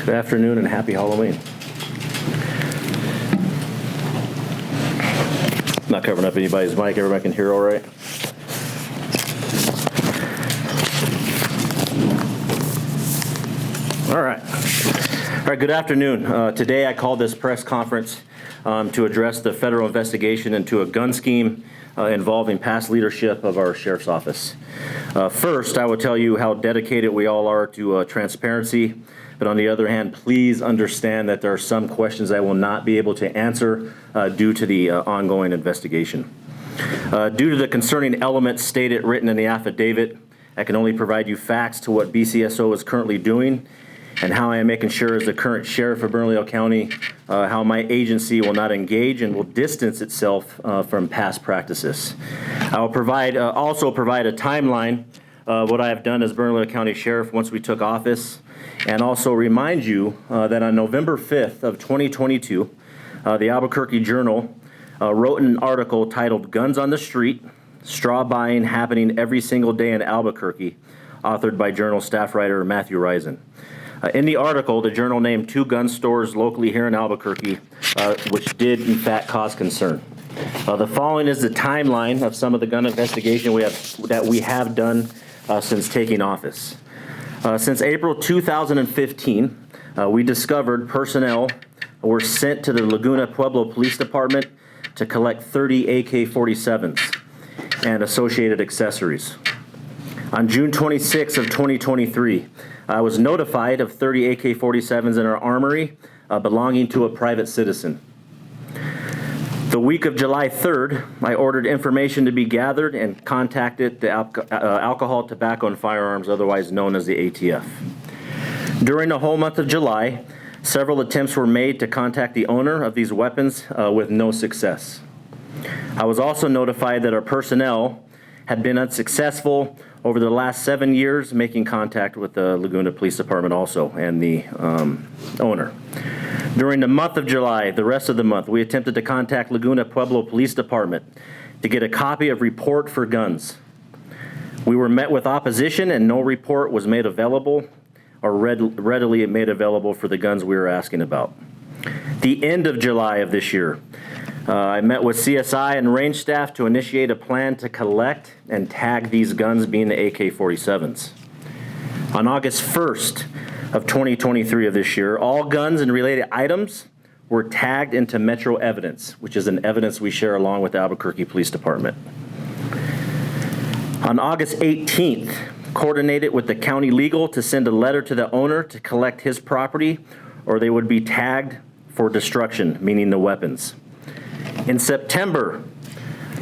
Good afternoon and happy Halloween. Not covering up anybody's mic. Everybody can hear all right? All right. All right, good afternoon. Today I called this press conference to address the federal investigation into a gun scheme involving past leadership of our sheriff's office. First, I will tell you how dedicated we all are to transparency. But on the other hand, please understand that there are some questions I will not be able to answer due to the ongoing investigation. Due to the concerning elements stated written in the affidavit, I can only provide you facts to what BCSO is currently doing and how I am making sure as the current sheriff of Bernalillo County, how my agency will not engage and will distance itself from past practices. I will also provide a timeline of what I have done as Bernalillo County Sheriff once we took office, and also remind you that on November 5th of 2022, the Albuquerque Journal wrote an article titled "Guns on the Street, Straw Buying Happening Every Single Day in Albuquerque," authored by Journal staff writer Matthew Risen. In the article, the Journal named 2 gun stores locally here in Albuquerque, which did in fact cause concern. The following is the timeline of some of the gun investigation that we have done since taking office. Since April 2015, we discovered personnel were sent to the Laguna Pueblo Police Department to collect 30 AK-47s and associated accessories. On June 26 of 2023, I was notified of 30 AK-47s in our armory belonging to a private citizen. The week of July 3rd, I ordered information to be gathered and contacted the Alcohol, Tobacco, and Firearms, otherwise known as the ATF. During the whole month of July, several attempts were made to contact the owner of these weapons with no success. I was also notified that our personnel had been unsuccessful over the last 7 years making contact with the Laguna Police Department also and the owner. During the month of July, the rest of the month, we attempted to contact Laguna Pueblo Police Department to get a copy of report for guns. We were met with opposition and no report was made available or readily made available for the guns we were asking about. The end of July of this year, I met with CSI and range staff to initiate a plan to collect and tag these guns, being the AK-47s. On August 1st of 2023 of this year, all guns and related items were tagged into Metro Evidence, which is an evidence we share along with the Albuquerque Police Department. On August 18th, coordinated with the county legal to send a letter to the owner to collect his property, or they would be tagged for destruction, meaning the weapons. In September,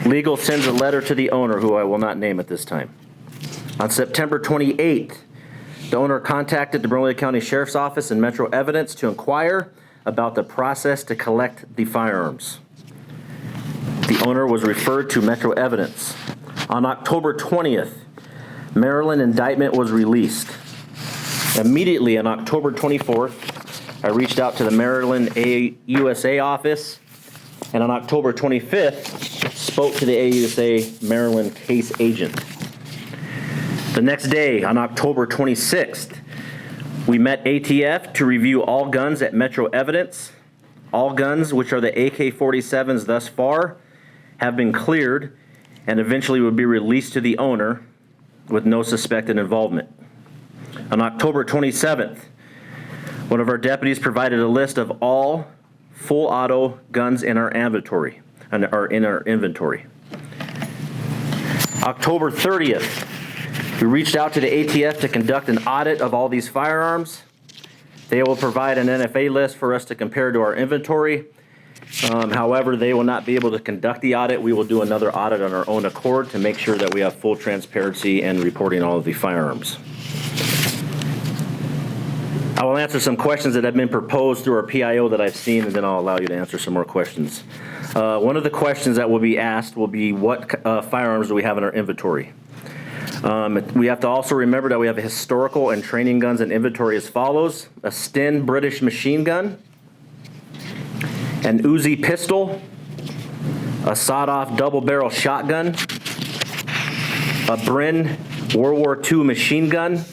legal sends a letter to the owner, who I will not name at this time. On September 28th, the owner contacted the Bernalillo County Sheriff's Office and Metro Evidence to inquire about the process to collect the firearms. The owner was referred to Metro Evidence. On October 20th, Maryland indictment was released. Immediately on October 24th, I reached out to the Maryland AUSA office, and on October 25th, spoke to the AUSA Maryland case agent. The next day, on October 26th, we met ATF to review all guns at Metro Evidence. All guns, which are the AK-47s thus far, have been cleared and eventually will be released to the owner with no suspected involvement. On October 27th, one of our deputies provided a list of all full auto guns in our inventory. October 30th, we reached out to the ATF to conduct an audit of all these firearms. They will provide an NFA list for us to compare to our inventory. However, they will not be able to conduct the audit. We will do another audit on our own accord to make sure that we have full transparency and reporting all of the firearms. I will answer some questions that have been proposed through our PIO that I've seen, and then I'll allow you to answer some more questions. One of the questions that will be asked will be, what firearms do we have in our inventory? We have to also remember that we have historical and training guns in inventory as follows: a Sten British machine gun, an Uzi pistol, a sawed-off double-barrel shotgun, a Bren World War II machine gun,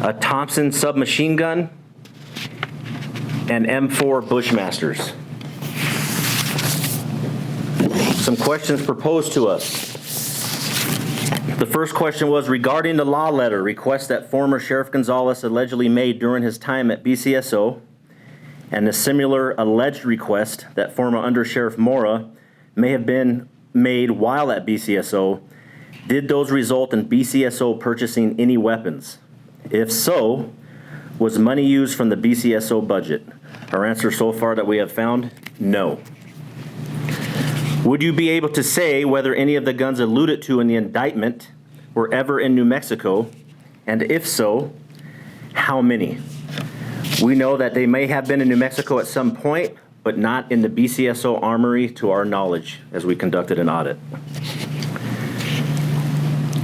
a Thompson submachine gun, and M4 Bushmasters. Some questions proposed to us. The first question was regarding the law letter request that former Sheriff Gonzalez allegedly made during his time at BCSO, and the similar alleged request that former Under Sheriff Mora may have been made while at BCSO. Did those result in BCSO purchasing any weapons? If so, was money used from the BCSO budget? Our answer so far that we have found, no. Would you be able to say whether any of the guns alluded to in the indictment were ever in New Mexico? And if so, how many? We know that they may have been in New Mexico at some point, but not in the BCSO armory to our knowledge as we conducted an audit.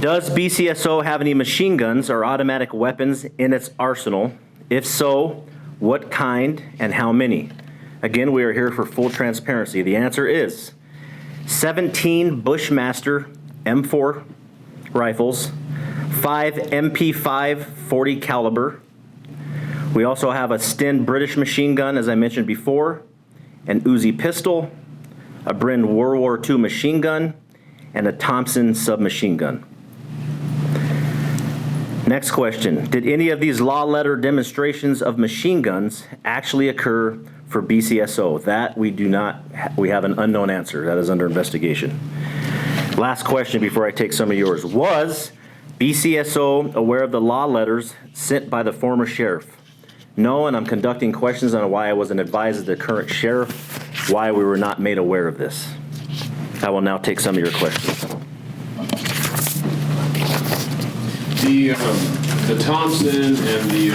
Does BCSO have any machine guns or automatic weapons in its arsenal? If so, what kind and how many? Again, we are here for full transparency. The answer is 17 Bushmaster M4 rifles, 5 MP5 40 caliber. We also have a Sten British machine gun, as I mentioned before, an Uzi pistol, a Bren World War II machine gun, and a Thompson submachine gun. Next question. Did any of these law letter demonstrations of machine guns actually occur for BCSO? That we do not, we have an unknown answer. That is under investigation. Last question before I take some of yours. Was BCSO aware of the law letters sent by the former sheriff? No, and I'm conducting questions on why I wasn't advised of the current sheriff, why we were not made aware of this. I will now take some of your questions. The Thompson and the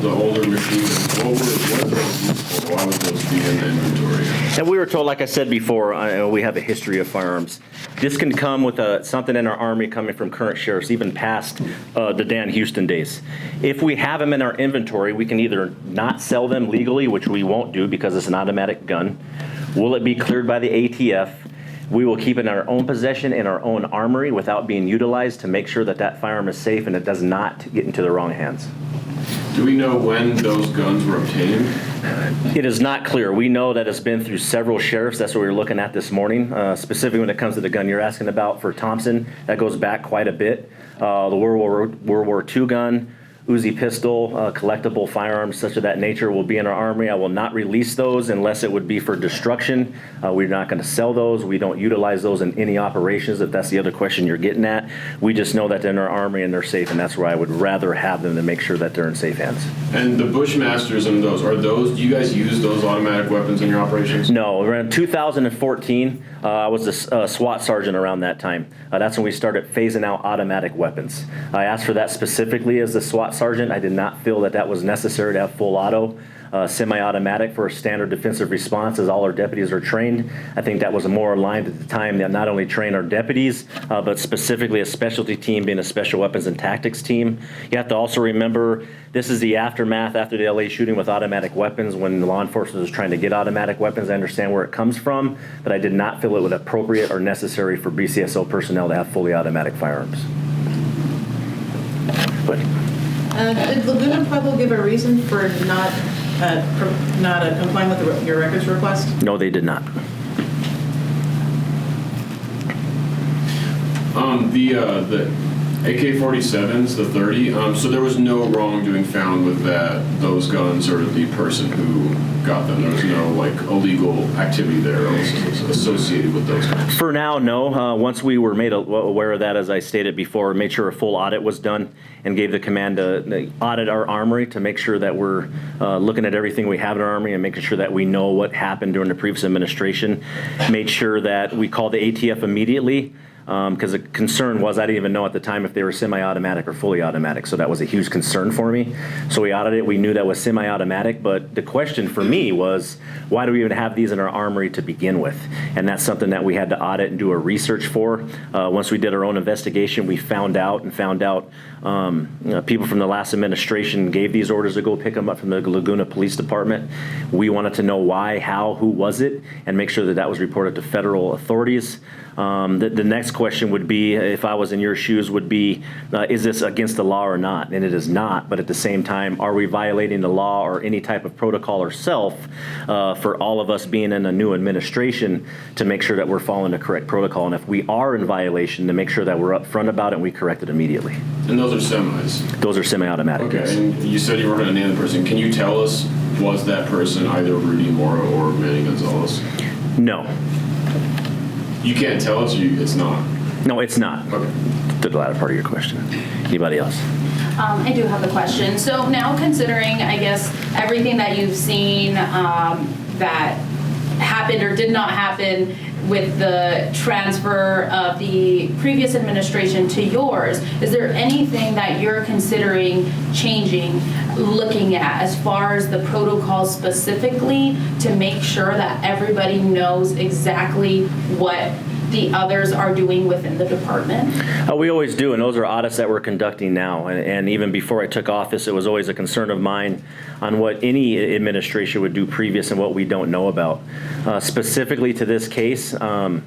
older machines, what were those used for? Why would those be in the inventory? And we were told, like I said before, we have a history of firearms. This can come with something in our Army coming from current sheriffs, even past the Dan Houston days. If we have them in our inventory, we can either not sell them legally, which we won't do because it's an automatic gun. Will it be cleared by the ATF? We will keep it in our own possession in our own armory without being utilized to make sure that that firearm is safe and it does not get into the wrong hands. Do we know when those guns were obtained? It is not clear. We know that it's been through several sheriffs. That's what we were looking at this morning. Specifically when it comes to the gun you're asking about for Thompson, that goes back quite a bit. The World War II gun, Uzi pistol, collectible firearms such of that nature will be in our armory. I will not release those unless it would be for destruction. We're not going to sell those. We don't utilize those in any operations, if that's the other question you're getting at. We just know that they're in our armory and they're safe, and that's where I would rather have them to make sure that they're in safe hands. And the Bushmasters and those, do you guys use those automatic weapons in your operations? No. Around 2014, I was a SWAT sergeant around that time. That's when we started phasing out automatic weapons. I asked for that specifically as the SWAT sergeant. I did not feel that that was necessary to have full auto. Semi-automatic for a standard defensive response as all our deputies are trained. I think that was more aligned at the time that not only train our deputies, but specifically a specialty team being a special weapons and tactics team. You have to also remember this is the aftermath after the LA shooting with automatic weapons when law enforcement was trying to get automatic weapons. I understand where it comes from, but I did not feel it was appropriate or necessary for BCSO personnel to have fully automatic firearms. But did Laguna Pueblo give a reason for not complying with your records request? no, they did not. The AK-47s, the 30. So there was no wrongdoing found with those guns or the person who got them. There was no illegal activity there associated with those guns. For now, no. Once we were made aware of that, as I stated before, made sure a full audit was done and gave the command to audit our armory to make sure that we're looking at everything we have in our armory and making sure that we know what happened during the previous administration. Made sure that we called the ATF immediately. Because the concern was I didn't even know at the time if they were semi-automatic or fully automatic, so that was a huge concern for me. So we audited it. We knew that was semi-automatic, but the question for me was, why do we even have these in our armory to begin with? And that's something that we had to audit and do a research for. Once we did our own investigation, we found out people from the last administration gave these orders to go pick them up from the Laguna Police Department. We wanted to know why, how, who was it, and make sure that that was reported to federal authorities. The next question would be, if I was in your shoes, would be, is this against the law or not? And it is not, but at the same time, are we violating the law or any type of protocol ourselves for all of us being in a new administration to make sure that we're following the correct protocol? And if we are in violation, to make sure that we're upfront about it and we correct it immediately. And those are semis? Those are semi-automatic. Okay, Yes. and you said you were going to name the person. Can you tell us, was that person either Rudy Mora or Manny Gonzalez? No. You can't tell us, it's not? No, it's not. Okay. The latter part of your question. Anybody else? I do have a question. So now considering, I guess, everything that you've seen that happened or did not happen with the transfer of the previous administration to yours, is there anything that you're considering changing, looking at as far as the protocol specifically to make sure that everybody knows exactly what the others are doing within the department? We always do, and those are audits that we're conducting now. And even before I took office, it was always a concern of mine on what any administration would do previous and what we don't know about. Specifically to this case, I'm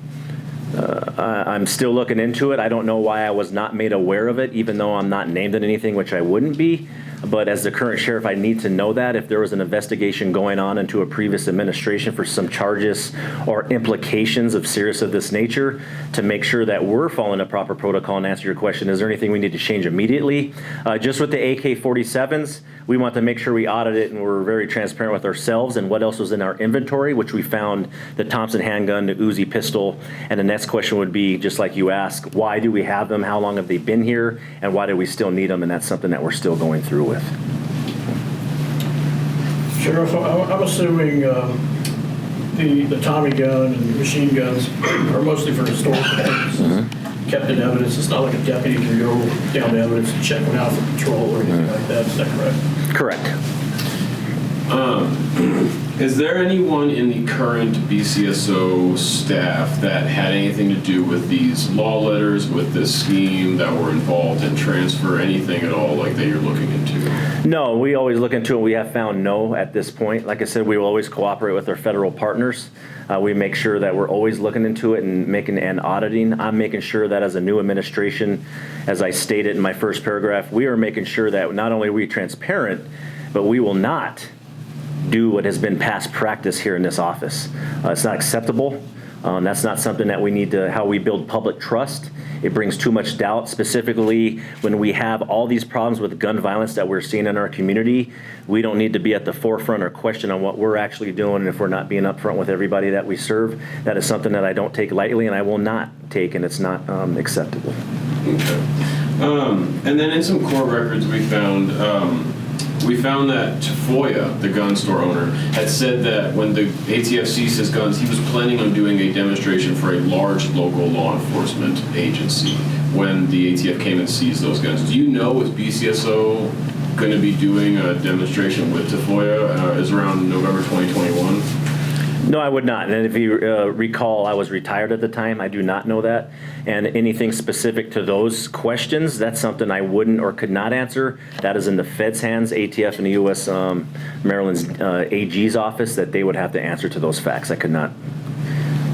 still looking into it. I don't know why I was not made aware of it, even though I'm not named in anything, which I wouldn't be. But as the current sheriff, I need to know that if there was an investigation going on into a previous administration for some charges or implications of serious of this nature, to make sure that we're following a proper protocol. And answer your question, is there anything we need to change immediately? Just with the AK-47s, we want to make sure we audit it and we're very transparent with ourselves and what else was in our inventory, which we found the Thompson handgun, the Uzi pistol, and the next question would be, just like you asked, why do we have them? How long have they been here? And why do we still need them? And that's something that we're still going through with. Sheriff, I'm assuming the Tommy gun and machine guns are mostly for historical purposes, kept in evidence. It's not like a deputy can go down to evidence and check one out for patrol or anything like that. Is that correct? Correct. Is there anyone in the current BCSO staff that had anything to do with these law letters, with this scheme, that were involved in transfer, anything at all like that you're looking into? No, we always look into it. We have found no at this point. Like I said, we will always cooperate with our federal partners. We make sure that we're always looking into it and making and auditing. I'm making sure that as a new administration, as I stated in my first paragraph, we are making sure that not only are we transparent, but we will not do what has been past practice here in this office. It's not acceptable. That's not something that we need to, how we build public trust. It brings too much doubt, specifically when we have all these problems with gun violence that we're seeing in our community. We don't need to be at the forefront or question on what we're actually doing, and if we're not being upfront with everybody that we serve. That is something that I don't take lightly, and I will not take, and it's not acceptable. Okay. And then in some court records we found that Tafoya, the gun store owner, had said that when the ATF seized his guns, he was planning on doing a demonstration for a large local law enforcement agency when the ATF came and seized those guns. Do you know, is BCSO going to be doing a demonstration with Tafoya? Is around November 2021? No, I would not. And if you recall, I was retired at the time. I do not know that. And anything specific to those questions, that's something I wouldn't or could not answer. That is in the Fed's hands, ATF and the U.S. Maryland's AG's office, that they would have to answer to those facts. I could not.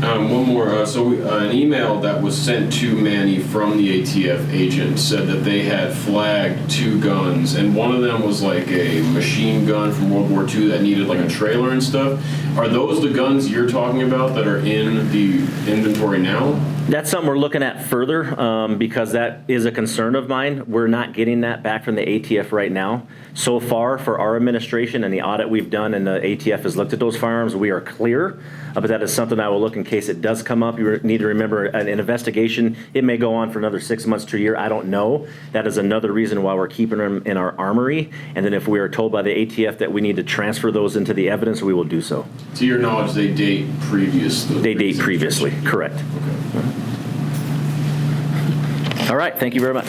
One more. An email that was sent to Manny from the ATF agent said that they had flagged 2 guns, and one of them was like a machine gun from World War II that needed like a trailer and stuff. Are those the guns you're talking about that are in the inventory now? That's something we're looking at further because that is a concern of mine. We're not getting that back from the ATF right now. So far, for our administration and the audit we've done and the ATF has looked at those firearms, we are clear. But that is something I will look in case it does come up. You need to remember an investigation, it may go on for another 6 months to a year. I don't know. That is another reason why we're keeping them in our armory. And then if we are told by the ATF that we need to transfer those into the evidence, we will do so. To your knowledge, they date previous. They date previously, correct. Okay. All right, thank you very much.